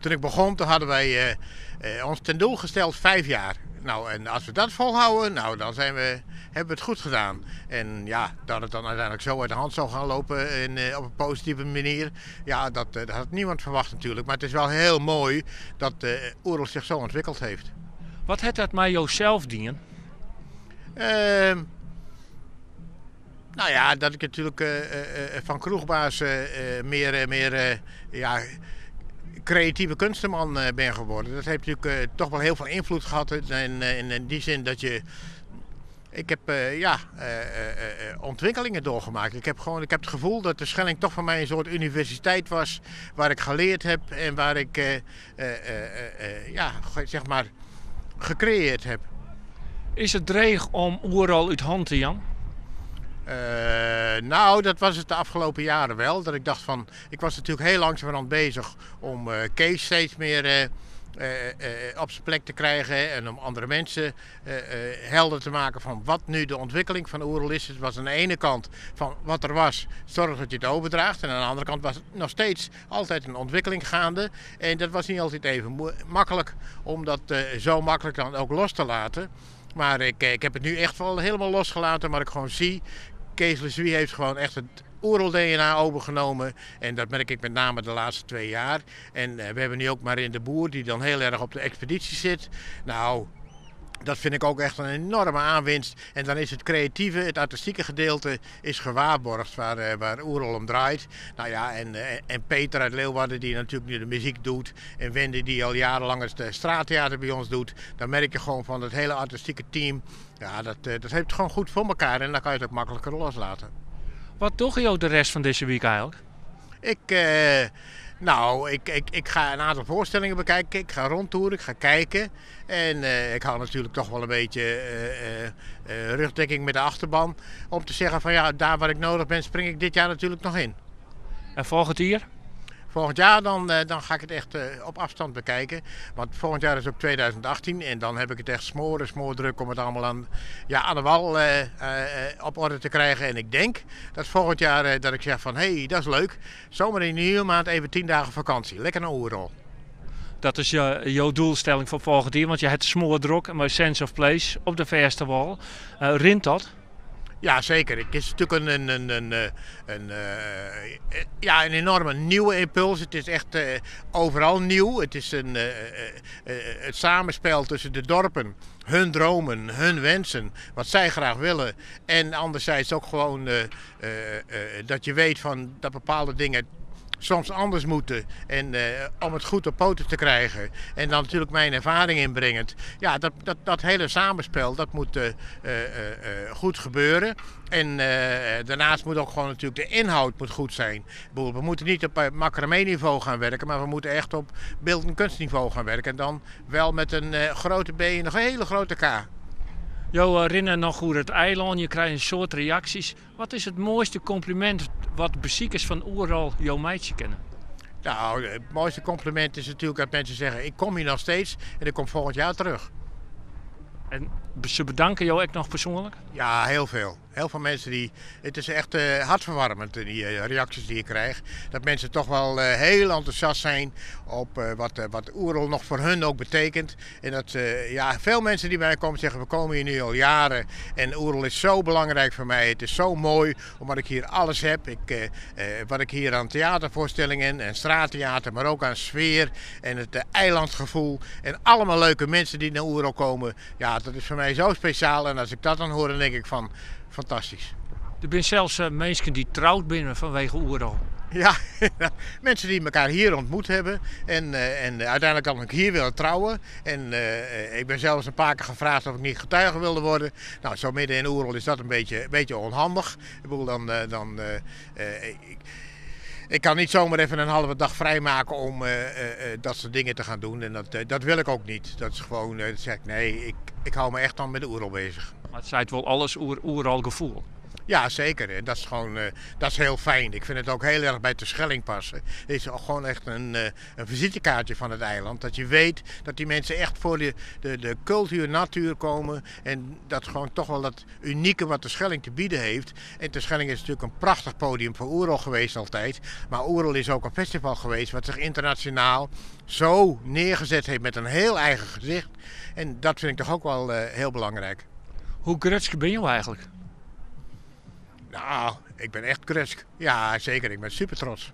Toen ik begon, toen hadden wij ons ten doel gesteld 5 jaar. Nou, en als we dat volhouden, nou, dan hebben we het goed gedaan. En ja, dat het dan uiteindelijk zo uit de hand zou gaan lopen en op een positieve manier. Ja, dat had niemand verwacht natuurlijk. Maar het is wel heel mooi dat Oerol zich zo ontwikkeld heeft. Wat heeft dat met jouzelf dienen? Nou ja, dat ik natuurlijk van kroegbaas meer creatieve kunsteman ben geworden. Dat heeft natuurlijk toch wel heel veel invloed gehad. In die zin dat je... Ik heb ontwikkelingen doorgemaakt. Ik heb het gevoel dat de Schelling toch voor mij een soort universiteit was. Waar ik geleerd heb en waar ik zeg maar gecreëerd heb. Is het dreig om Oerol uit hand te jan? Nou, dat was het de afgelopen jaren wel. Dat ik dacht van, ik was natuurlijk heel langzamerhand bezig om Kees steeds meer op zijn plek te krijgen. En om andere mensen helder te maken van wat nu de ontwikkeling van Oerol is. Het was aan de ene kant van wat er was, zorg dat je het overdraagt. En aan de andere kant was het nog steeds altijd een ontwikkeling gaande. En dat was niet altijd even makkelijk om dat zo makkelijk dan ook los te laten. Maar ik heb het nu echt wel helemaal losgelaten, maar ik gewoon zie... Kees Lesuie heeft gewoon echt het Oerol-DNA overgenomen. En dat merk ik met name de laatste 2 jaar. En we hebben nu ook Marijn de Boer, die dan heel erg op de expeditie zit. Nou, dat vind ik ook echt een enorme aanwinst. En dan is het creatieve, het artistieke gedeelte is gewaarborgd waar Oerol om draait. Nou ja, en Peter uit Leeuwarden die natuurlijk nu de muziek doet. En Wendy die al jarenlang het straattheater bij ons doet. Dan merk je gewoon van het hele artistieke team. Ja, dat heeft het gewoon goed voor elkaar en dan kan je het ook makkelijker loslaten. Wat doe je ook de rest van deze week eigenlijk? Ik ga een aantal voorstellingen bekijken. Ik ga rondtoeren, ik ga kijken. En ik hou natuurlijk toch wel een beetje rugdekking met de achterban. Om te zeggen van ja, daar waar ik nodig ben spring ik dit jaar natuurlijk nog in. En volgend jaar? Volgend jaar dan ga ik het echt op afstand bekijken. Want volgend jaar is ook 2018 en dan heb ik het echt smoordruk om het allemaal aan de wal op orde te krijgen. En ik denk dat volgend jaar dat ik zeg van hé, dat is leuk. Zomaar in de nieuwe maand even 10 dagen vakantie. Lekker naar Oerol. Dat is jouw doelstelling voor volgend jaar, want je hebt smoordruk en Sense of Place op de festival. Rint dat? Ja, zeker. Het is natuurlijk een enorme nieuwe impuls. Het is echt overal nieuw. Het is het samenspel tussen de dorpen, hun dromen, hun wensen, wat zij graag willen. En anderzijds ook gewoon dat je weet van dat bepaalde dingen soms anders moeten en om het goed op poten te krijgen. En dan natuurlijk mijn ervaring inbrengend. Ja, dat hele samenspel, dat moet goed gebeuren. En daarnaast moet ook gewoon natuurlijk de inhoud moet goed zijn. We moeten niet op macramé-niveau gaan werken, maar we moeten echt op beeld- en kunstniveau gaan werken. En dan wel met een grote B en een hele grote K. Jo, herinner nog hoe het eiland, je krijgt een soort reacties. Wat is het mooiste compliment wat bezoekers van Oerol jouw meidje kennen? Nou, het mooiste compliment is natuurlijk dat mensen zeggen, ik kom hier nog steeds en ik kom volgend jaar terug. En ze bedanken jou ook nog persoonlijk? Ja, heel veel. Heel veel mensen het is echt hartverwarmend die reacties die je krijgt. Dat mensen toch wel heel enthousiast zijn op wat Oerol nog voor hun ook betekent. En dat veel mensen die bij mij komen zeggen, we komen hier nu al jaren. En Oerol is zo belangrijk voor mij. Het is zo mooi omdat ik hier alles heb. Wat ik hier aan theatervoorstellingen en straattheater, maar ook aan sfeer en het eilandgevoel. En allemaal leuke mensen die naar Oerol komen. Ja, dat is voor mij zo speciaal. En als ik dat dan hoor, dan denk ik van... fantastisch. Er zijn zelfs mensen die trouwd binnen vanwege Oerol. Ja, mensen die elkaar hier ontmoet hebben en uiteindelijk kan ik hier willen trouwen. En ik ben zelfs een paar keer gevraagd of ik niet getuige wilde worden. Nou, zo midden in Oerol is dat een beetje onhandig. Ik bedoel, ik kan niet zomaar even een halve dag vrijmaken om dat soort dingen te gaan doen. En dat wil ik ook niet. Dat is gewoon, zeg ik, nee, ik hou me echt dan met de Oerol bezig. Maar het zijt wel alles Oerol gevoel. Ja, zeker. En dat is gewoon dat is heel fijn. Ik vind het ook heel erg bij Terschelling passen. Het is ook gewoon echt een visitekaartje van het eiland. Dat je weet dat die mensen echt voor de cultuur, natuur komen. En dat gewoon toch wel dat unieke wat Terschelling te bieden heeft. En Terschelling is natuurlijk een prachtig podium voor Oerol geweest altijd. Maar Oerol is ook een festival geweest wat zich internationaal zo neergezet heeft met een heel eigen gezicht. En dat vind ik toch ook wel heel belangrijk. Hoe grutske ben je eigenlijk? Nou, ik ben echt Krutsk. Ja, zeker. Ik ben super trots.